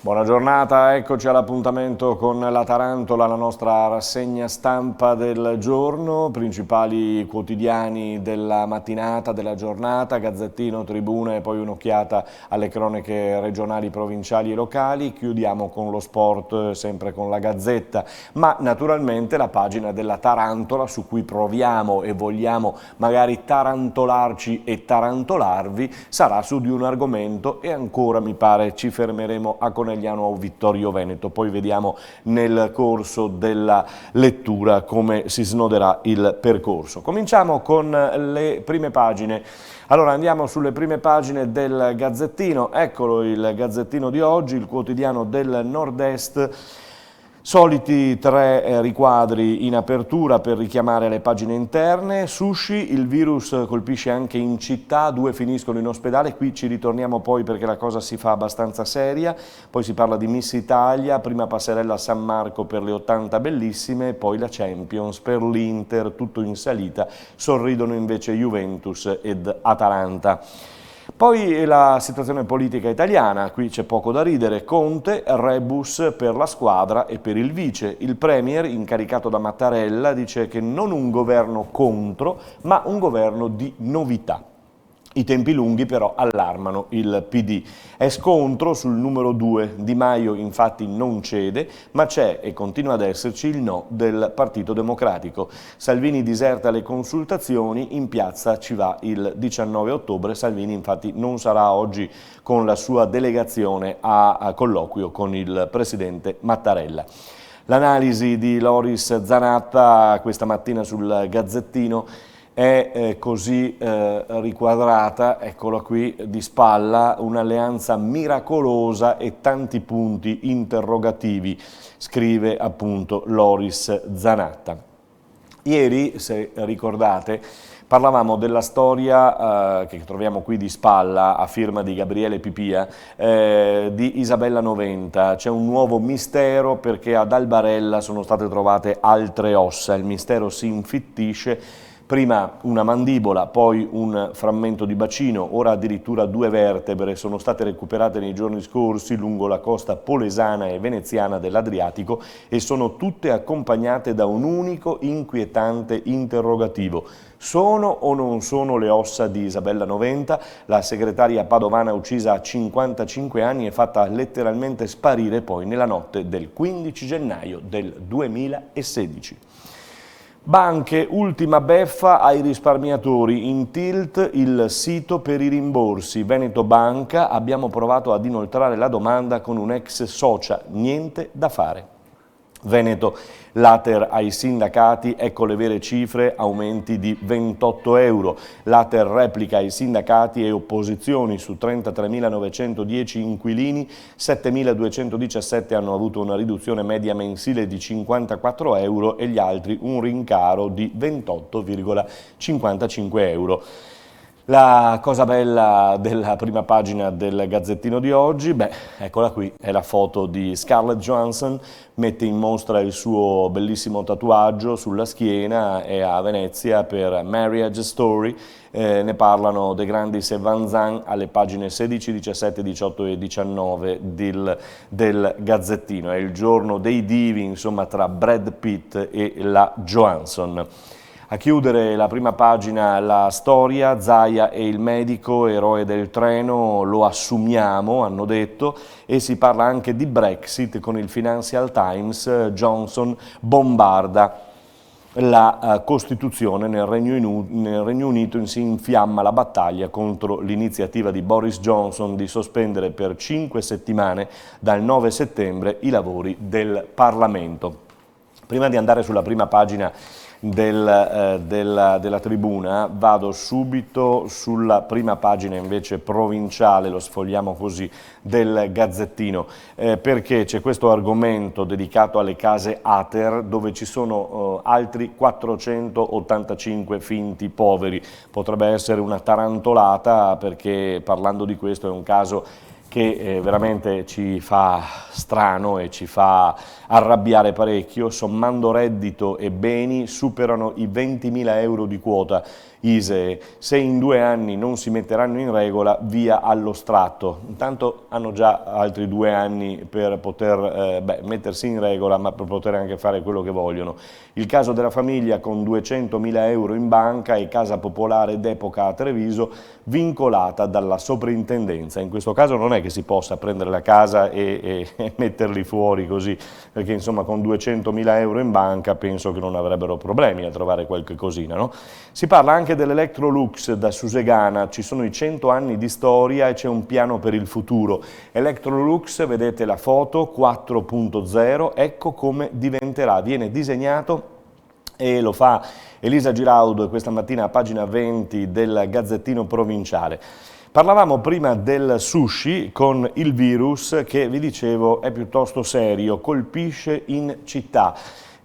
Buona giornata, eccoci all'appuntamento con la Tarantola, la nostra rassegna stampa del giorno, principali quotidiani della mattinata, della giornata, Gazzettino, Tribuna e poi un'occhiata alle cronache regionali, provinciali e locali. Chiudiamo con lo sport, sempre con la Gazzetta, ma naturalmente la pagina della Tarantola su cui proviamo e vogliamo magari tarantolarci e tarantolarvi sarà su di un argomento e ancora mi pare ci fermeremo a Conegliano o Vittorio Veneto, poi vediamo nel corso della lettura come si snoderà il percorso. Cominciamo con le prime pagine. Allora andiamo sulle prime pagine del Gazzettino, eccolo il Gazzettino di oggi, il quotidiano del Nord-Est. Soliti tre riquadri in apertura per richiamare le pagine interne. Sushi, il virus colpisce anche in città, 2 finiscono in ospedale, qui ci ritorniamo poi perché la cosa si fa abbastanza seria. Poi si parla di Miss Italia, prima passerella a San Marco per le 80 bellissime, poi la Champions per l'Inter, tutto in salita, sorridono invece Juventus ed Atalanta. Poi la situazione politica italiana, qui c'è poco da ridere, Conte, rebus per la squadra e per il vice. Il premier, incaricato da Mattarella, dice che non un governo contro, ma un governo di novità. I tempi lunghi però allarmano il PD. È scontro sul numero 2, Di Maio infatti non cede, ma c'è e continua ad esserci il no del Partito Democratico. Salvini diserta le consultazioni, in piazza ci va il 19 ottobre, Salvini infatti non sarà oggi con la sua delegazione a colloquio con il presidente Mattarella. L'analisi di Loris Zanatta questa mattina sul Gazzettino è così riquadrata, eccola qui di spalla, un'alleanza miracolosa e tanti punti interrogativi, scrive appunto Loris Zanatta. Ieri, se ricordate, parlavamo della storia che troviamo qui di spalla, a firma di Gabriele Pipia, di Isabella Noventa. C'è un nuovo mistero perché ad Albarella sono state trovate altre ossa, il mistero si infittisce. Prima una mandibola, poi un frammento di bacino, ora addirittura 2 vertebre sono state recuperate nei giorni scorsi lungo la costa polesana e veneziana dell'Adriatico e sono tutte accompagnate da un unico inquietante interrogativo. Sono o non sono le ossa di Isabella Noventa, la segretaria padovana uccisa a 55 anni e fatta letteralmente sparire poi nella notte del 15 gennaio del 2016. Banche, ultima beffa ai risparmiatori, in tilt il sito per i rimborsi. Veneto Banca, abbiamo provato ad inoltrare la domanda con un ex socia, niente da fare. Veneto, l'Ater ai sindacati, ecco le vere cifre, aumenti di 28 euro. L'Ater replica ai sindacati e opposizioni su 33.910 inquilini, 7.217 hanno avuto una riduzione media mensile di 54 euro e gli altri un rincaro di 28,55 euro. La cosa bella della prima pagina del Gazzettino di oggi, eccola qui, è la foto di Scarlett Johansson, mette in mostra il suo bellissimo tatuaggio sulla schiena, è a Venezia per Marriage Story, ne parlano De Grandis e Van Zan alle pagine 16, 17, 18 e 19 del Gazzettino, è il giorno dei divi, insomma, tra Brad Pitt e la Johansson. A chiudere la prima pagina la storia, Zaia e il medico, eroe del treno, lo assumiamo, hanno detto, e si parla anche di Brexit con il Financial Times, Johnson bombarda la Costituzione nel Regno Unito, si infiamma la battaglia contro l'iniziativa di Boris Johnson di sospendere per 5 settimane dal 9 settembre i lavori del Parlamento. Prima di andare sulla prima pagina della tribuna, vado subito sulla prima pagina invece provinciale, lo sfogliamo così, del Gazzettino, perché c'è questo argomento dedicato alle case Ater dove ci sono altri 485 finti poveri. Potrebbe essere una tarantolata perché parlando di questo è un caso che veramente ci fa strano e ci fa arrabbiare parecchio. Sommando reddito e beni superano i 20.000 euro di quota ISEE. Se in 2 anni non si metteranno in regola, via allo strappo. Intanto hanno già altri 2 anni per poter mettersi in regola, ma per poter anche fare quello che vogliono. Il caso della famiglia con 200.000 euro in banca e casa popolare d'epoca a Treviso vincolata dalla soprintendenza. In questo caso non è che si possa prendere la casa e metterli fuori così, perché insomma con 200.000 euro in banca penso che non avrebbero problemi a trovare qualche cosina, no? Si parla anche dell'Electrolux da Susegana, ci sono i 100 anni di storia e c'è un piano per il futuro. Electrolux, vedete la foto, 4.0, ecco come diventerà, viene disegnato e lo fa Elisa Giraud questa mattina a pagina 20 del Gazzettino Provinciale. Parlavamo prima del sushi con il virus che, vi dicevo, è piuttosto serio, colpisce in città.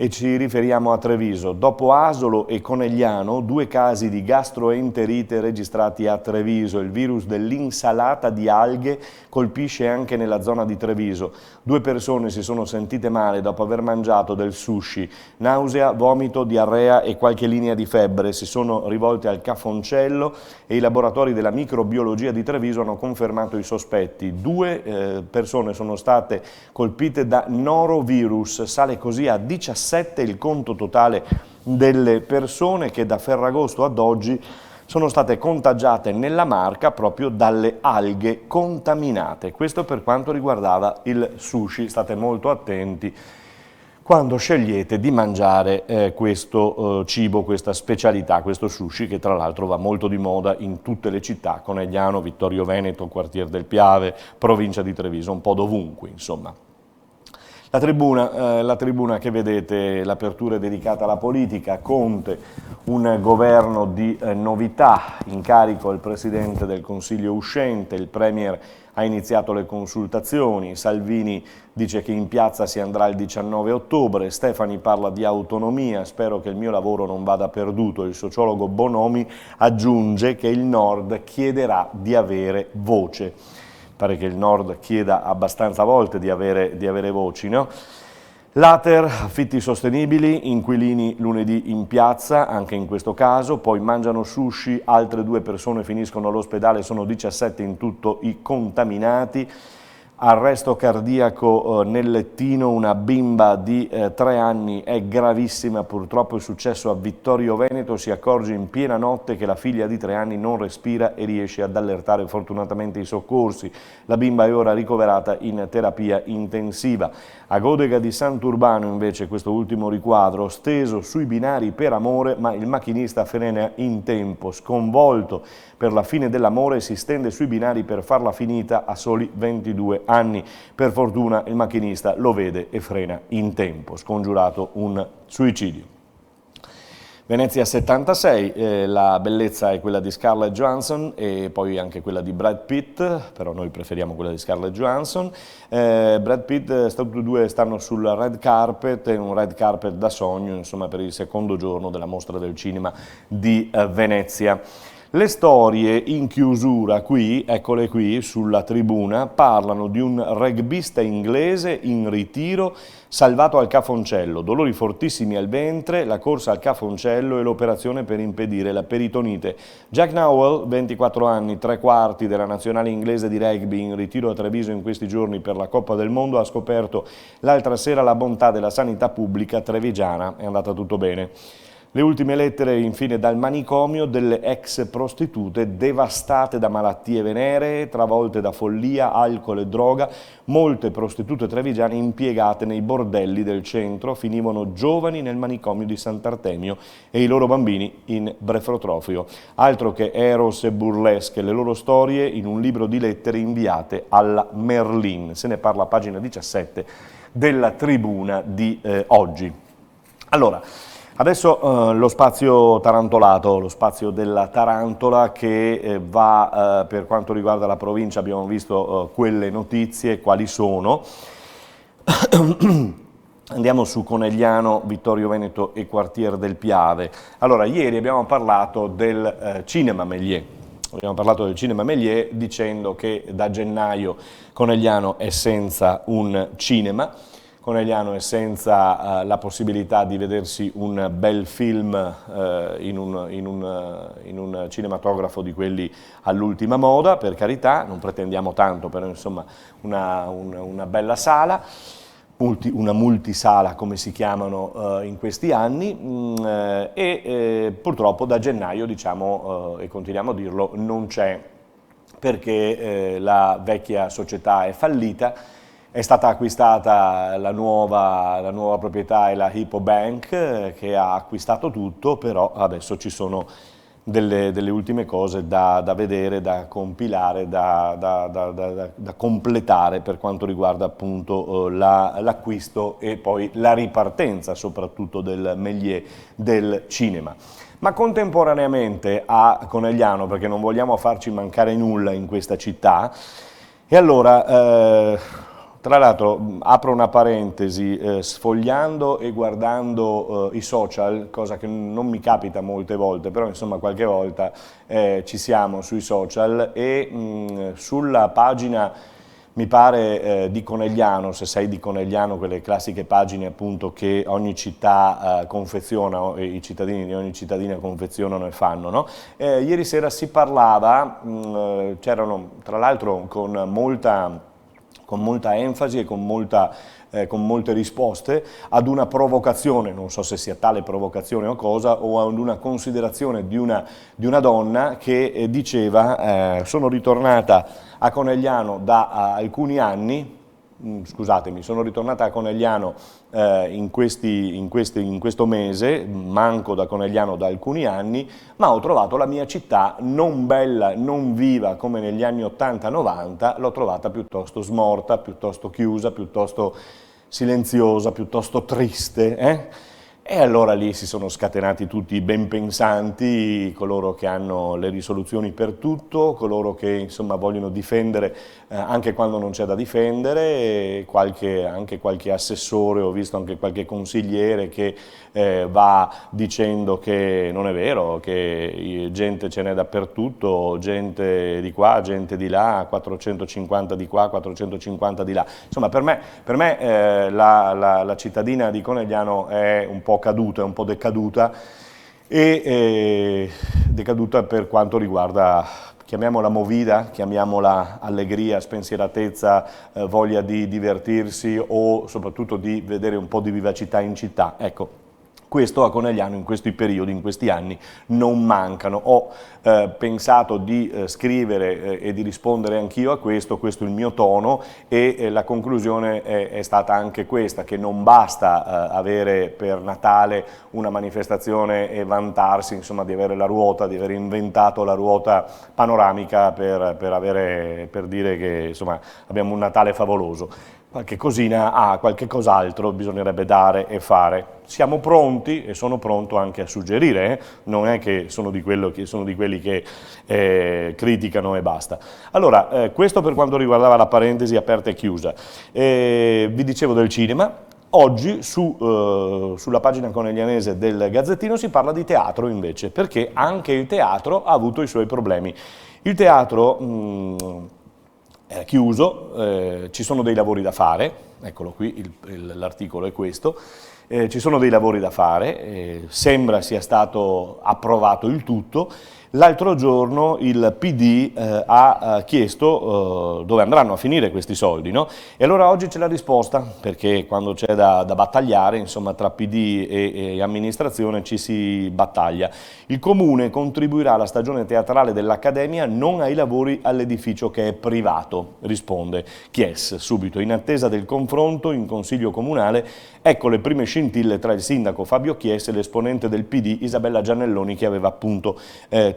E ci riferiamo a Treviso. Dopo Asolo e Conegliano, 2 casi di gastroenterite registrati a Treviso. Il virus dell'insalata di alghe colpisce anche nella zona di Treviso. 2 persone si sono sentite male dopo aver mangiato del sushi. Nausea, vomito, diarrea e qualche linea di febbre. Si sono rivolte al Cafoncello e i laboratori della microbiologia di Treviso hanno confermato i sospetti. 2 persone sono state colpite da norovirus. Sale così a 17 il conto totale delle persone che da Ferragosto ad oggi sono state contagiate nella Marca proprio dalle alghe contaminate. Questo per quanto riguardava il sushi. State molto attenti quando scegliete di mangiare questo cibo, questa specialità, questo sushi, che tra l'altro va molto di moda in tutte le città, Conegliano, Vittorio Veneto, Quartier del Piave, provincia di Treviso, un po' dovunque, insomma. La tribuna che vedete, l'apertura è dedicata alla politica, Conte, un governo di novità, in carico il Presidente del Consiglio uscente, il Premier ha iniziato le consultazioni, Salvini dice che in piazza si andrà il 19 ottobre, Stefani parla di autonomia, spero che il mio lavoro non vada perduto, il sociologo Bonomi aggiunge che il Nord chiederà di avere voce. Pare che il Nord chieda abbastanza volte di avere voci, no? L'Ater, affitti sostenibili, inquilini lunedì in piazza, anche in questo caso, poi mangiano sushi, altre 2 persone finiscono all'ospedale, sono 17 in tutto i contaminati. Arresto cardiaco nel lettino, una bimba di 3 anni è gravissima, purtroppo è successo a Vittorio Veneto, si accorge in piena notte che la figlia di 3 anni non respira e riesce ad allertare fortunatamente i soccorsi. La bimba è ora ricoverata in terapia intensiva. A Godega di Sant'Urbano invece questo ultimo riquadro, steso sui binari per amore, ma il macchinista frena in tempo, sconvolto per la fine dell'amore si stende sui binari per farla finita a soli 22 anni. Per fortuna il macchinista lo vede e frena in tempo, scongiurato un suicidio. Venezia 76, la bellezza è quella di Scarlett Johansson e poi anche quella di Brad Pitt, però noi preferiamo quella di Scarlett Johansson. Brad Pitt, tutti e 2 stanno sul red carpet, un red carpet da sogno, insomma, per il secondo giorno della mostra del cinema di Venezia. Le storie in chiusura qui, eccole qui sulla tribuna, parlano di un rugbista inglese in ritiro salvato al Cafoncello, dolori fortissimi al ventre, la corsa al Cafoncello e l'operazione per impedire la peritonite. Jack Nowell, 24 anni, 3/4 della nazionale inglese di rugby in ritiro a Treviso in questi giorni per la Coppa del Mondo, ha scoperto l'altra sera la bontà della sanità pubblica trevigiana, è andata tutto bene. Le ultime lettere infine dal manicomio delle ex prostitute devastate da malattie veneree, travolte da follia, alcol e droga. Molte prostitute trevigiane impiegate nei bordelli del centro finivano giovani nel manicomio di Sant'Artemio e i loro bambini in Brefrotrofio. Altro che eros e burlesche, le loro storie in un libro di lettere inviate alla Merlin. Se ne parla a pagina 17 della tribuna di oggi. Allora, adesso lo spazio tarantolato, lo spazio della tarantola che va per quanto riguarda la provincia, abbiamo visto quelle notizie, quali sono. Andiamo su Conegliano, Vittorio Veneto e Quartier del Piave. Allora, ieri abbiamo parlato del Cinema Méliès. abbiamo parlato del cinema Méliès dicendo che da gennaio Conegliano è senza un cinema, Conegliano è senza la possibilità di vedersi un bel film in un cinematografo di quelli all'ultima moda, per carità, non pretendiamo tanto, però insomma una bella sala. Una multisala come si chiamano in questi anni purtroppo da gennaio, diciamo, e continuiamo a dirlo, non c'è, perché la vecchia società è fallita, è stata acquistata la nuova proprietà, è la Hypo Bank, che ha acquistato tutto, però adesso ci sono delle ultime cose da vedere, da compilare, da completare per quanto riguarda appunto l'acquisto e poi la ripartenza soprattutto del Méliès del cinema. Ma contemporaneamente a Conegliano, perché non vogliamo farci mancare nulla in questa città, e allora tra l'altro apro una parentesi, sfogliando e guardando i social, cosa che non mi capita molte volte, però insomma qualche volta ci siamo sui social, e sulla pagina, mi pare, di Conegliano, se sei di Conegliano, quelle classiche pagine appunto che ogni città confeziona, i cittadini di ogni cittadina confezionano e fanno, no? Ieri sera si parlava, c'erano tra l'altro con molta enfasi e con molte risposte ad una provocazione, non so se sia tale provocazione o cosa, o ad una considerazione di una donna che diceva sono ritornata a Conegliano da alcuni anni, scusatemi, sono ritornata a Conegliano in questo mese, manco da Conegliano da alcuni anni, ma ho trovato la mia città non bella, non viva come negli anni 80-90, l'ho trovata piuttosto smorta, piuttosto chiusa, piuttosto silenziosa, piuttosto triste, E allora lì si sono scatenati tutti i ben pensanti, coloro che hanno le risoluzioni per tutto, coloro che insomma vogliono difendere anche quando non c'è da difendere, e anche qualche assessore, ho visto anche qualche consigliere che va dicendo che non è vero, che gente ce n'è dappertutto, gente di qua, gente di là, 450 di qua, 450 di là. Insomma, per me la cittadina di Conegliano è un po' caduta, è un po' decaduta, e decaduta per quanto riguarda, chiamiamola movida, chiamiamola allegria, spensieratezza, voglia di divertirsi o soprattutto di vedere un po' di vivacità in città. Ecco, questo a Conegliano in questi periodi, in questi anni, non mancano. Ho pensato di scrivere e di rispondere anch'io a questo è il mio tono, e la conclusione è stata anche questa, che non basta avere per Natale una manifestazione e vantarsi insomma di avere la ruota, di aver inventato la ruota panoramica per dire che insomma abbiamo un Natale favoloso. Qualche cosina, qualche cos'altro bisognerebbe dare e fare. Siamo pronti, e sono pronto anche a suggerire, non è che sono di quelli che criticano e basta. Allora, questo per quanto riguardava la parentesi aperta e chiusa. Vi dicevo del cinema. Oggi sulla pagina coneglianese del Gazzettino si parla di teatro invece, perché anche il teatro ha avuto i suoi problemi. Il teatro è chiuso, ci sono dei lavori da fare, eccolo qui, l'articolo è questo, ci sono dei lavori da fare, sembra sia stato approvato il tutto. L'altro giorno il PD ha chiesto dove andranno a finire questi soldi, no? E allora oggi c'è la risposta, perché quando c'è da battagliare, insomma, tra PD e amministrazione ci si battaglia. Il Comune contribuirà alla stagione teatrale dell'Accademia, non ai lavori all'edificio che è privato, risponde Chies subito. In attesa del confronto in Consiglio Comunale, ecco le prime scintille tra il sindaco Fabio Chies e l'esponente del PD Isabella Giannelloni, che aveva appunto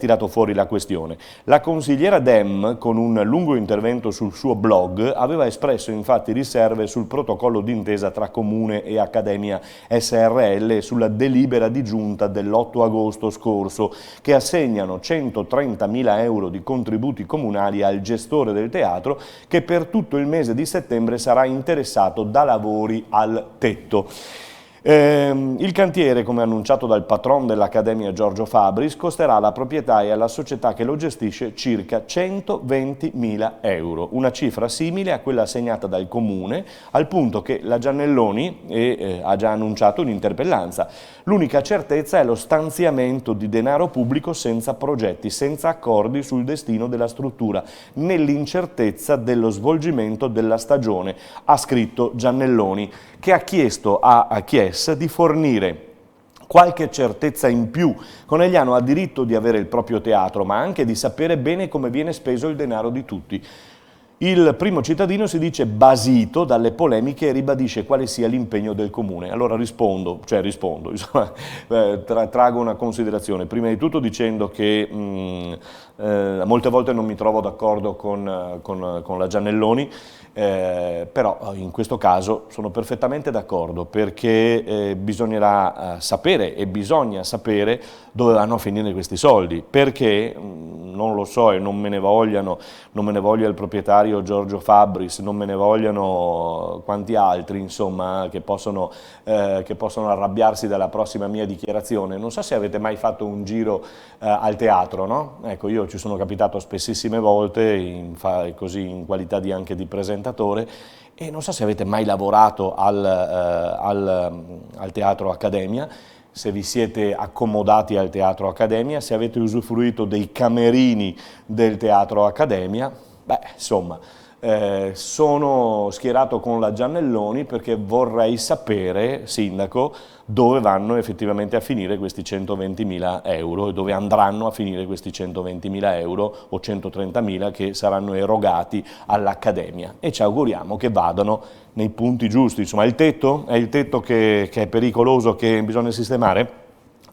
tirato fuori la questione. La consigliera Dem, con un lungo intervento sul suo blog, aveva espresso infatti riserve sul protocollo d'intesa tra Comune e Accademia SRL e sulla delibera di giunta dell'8 agosto scorso, che assegnano 130.000 euro di contributi comunali al gestore del teatro, che per tutto il mese di settembre sarà interessato da lavori al tetto. Il cantiere, come annunciato dal patron dell'Accademia Giorgio Fabris, costerà alla proprietà e alla società che lo gestisce circa 120.000 euro, una cifra simile a quella assegnata dal Comune, al punto che la Giannelloni ha già annunciato un'interpellanza. L'unica certezza è lo stanziamento di denaro pubblico senza progetti, senza accordi sul destino della struttura, nell'incertezza dello svolgimento della stagione, ha scritto Giannelloni, che ha chiesto a Chies di fornire qualche certezza in più. Conegliano ha diritto di avere il proprio teatro, ma anche di sapere bene come viene speso il denaro di tutti. Il primo cittadino si dice basito dalle polemiche e ribadisce quale sia l'impegno del Comune. Allora rispondo, insomma, trago una considerazione, prima di tutto dicendo che molte volte non mi trovo d'accordo con la Giannelloni, però in questo caso sono perfettamente d'accordo, perché bisognerà sapere e bisogna sapere dove vanno a finire questi soldi, perché non lo so e non me ne voglia il proprietario Giorgio Fabris, non me ne vogliano quanti altri, insomma, che possono arrabbiarsi dalla prossima mia dichiarazione. Non so se avete mai fatto un giro al teatro, no? Ecco, io ci sono capitato spessissime volte, così in qualità anche di presentatore, e non so se avete mai lavorato al Teatro Accademia, se vi siete accomodati al Teatro Accademia, se avete usufruito dei camerini del Teatro Accademia. Beh, insomma, sono schierato con la Giannelloni perché vorrei sapere, sindaco, dove vanno effettivamente a finire questi 120.000 euro e dove andranno a finire questi 120.000 euro o 130.000 che saranno erogati all'Accademia, e ci auguriamo che vadano nei punti giusti. Insomma, il tetto è il tetto che è pericoloso, che bisogna sistemare?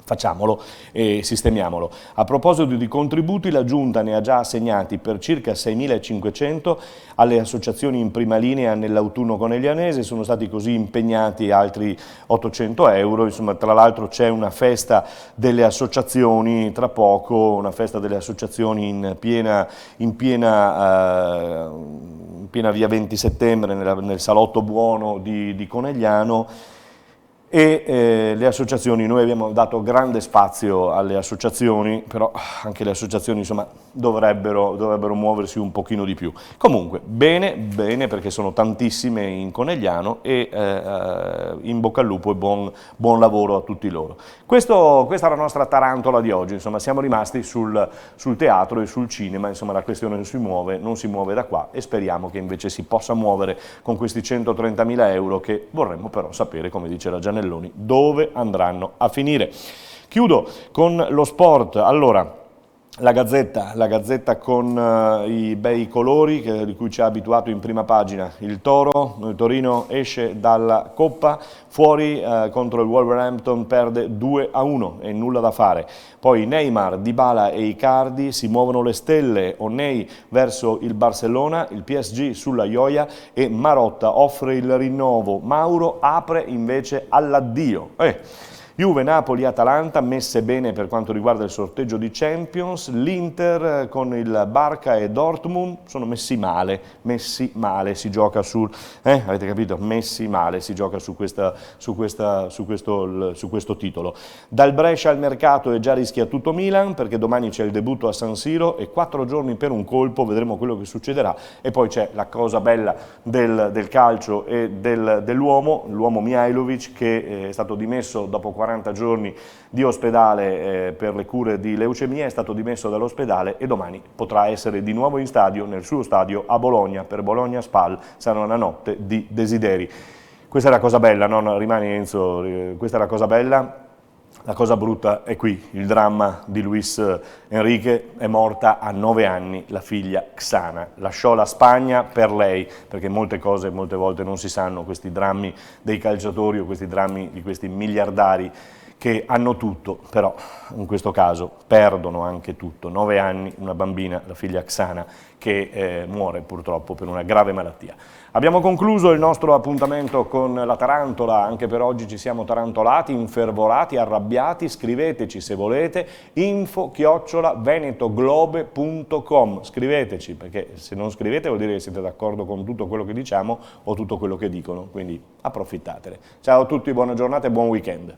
Facciamolo e sistemiamolo. A proposito di contributi, la Giunta ne ha già assegnati per circa 6.500 alle associazioni in prima linea nell'autunno coneglianese, sono stati così impegnati altri 800 euro, insomma, tra l'altro c'è una festa delle associazioni tra poco, una festa delle associazioni in piena via 20 settembre nel Salotto Buono di Conegliano. E le associazioni, noi abbiamo dato grande spazio alle associazioni, però anche le associazioni, insomma, dovrebbero muoversi un pochino di più. Comunque, bene, perché sono tantissime in Conegliano, e in bocca al lupo e buon lavoro a tutti loro. Questa è la nostra tarantola di oggi, insomma, siamo rimasti sul teatro e sul cinema, insomma, la questione non si muove da qua, e speriamo che invece si possa muovere con questi 130.000 euro, che vorremmo però sapere, come dice la Giannelloni, dove andranno a finire. Chiudo con lo sport. Allora, la Gazzetta con i bei colori di cui ci ha abituato in prima pagina il Toro. Il Torino esce dalla Coppa, fuori contro il Wolverhampton, perde 2-1 e nulla da fare. Poi Neymar, Dybala e Icardi, si muovono le stelle, Onei verso il Barcellona, il PSG sulla Joia e Marotta offre il rinnovo, Mauro apre invece all'addio. Juve, Napoli, Atalanta, messe bene per quanto riguarda il sorteggio di Champions, l'Inter con il Barca e Dortmund sono messi male, si gioca avete capito? Messi male, si gioca su questo titolo. Dal Brescia al mercato è già rischiatuto Milan, perché domani c'è il debutto a San Siro e 4 giorni per un colpo, vedremo quello che succederà, e poi c'è la cosa bella del calcio e l'uomo Mihajlovic, che è stato dimesso dopo 40 giorni di ospedale per le cure di leucemia, è stato dimesso dall'ospedale e domani potrà essere di nuovo in stadio, nel suo stadio a Bologna, per Bologna Spal. Sarà una notte di desideri. Questa è la cosa bella, no? Rimani Enzo, questa è la cosa bella. La cosa brutta è qui, il dramma di Luis Enrique. È morta a 9 anni la figlia Xana, lasciò la Spagna per lei, perché molte cose molte volte non si sanno, questi drammi dei calciatori o questi drammi di questi miliardari che hanno tutto, però in questo caso perdono anche tutto. 9 anni, una bambina, la figlia Xana, che muore purtroppo per una grave malattia. Abbiamo concluso il nostro appuntamento con la tarantola, anche per oggi ci siamo tarantolati, infervorati, arrabbiati. Scriveteci se volete, info@venetoglobe.com, scriveteci, perché se non scrivete vuol dire che siete d'accordo con tutto quello che diciamo o tutto quello che dicono, quindi approfittatene. Ciao a tutti, buona giornata e buon weekend.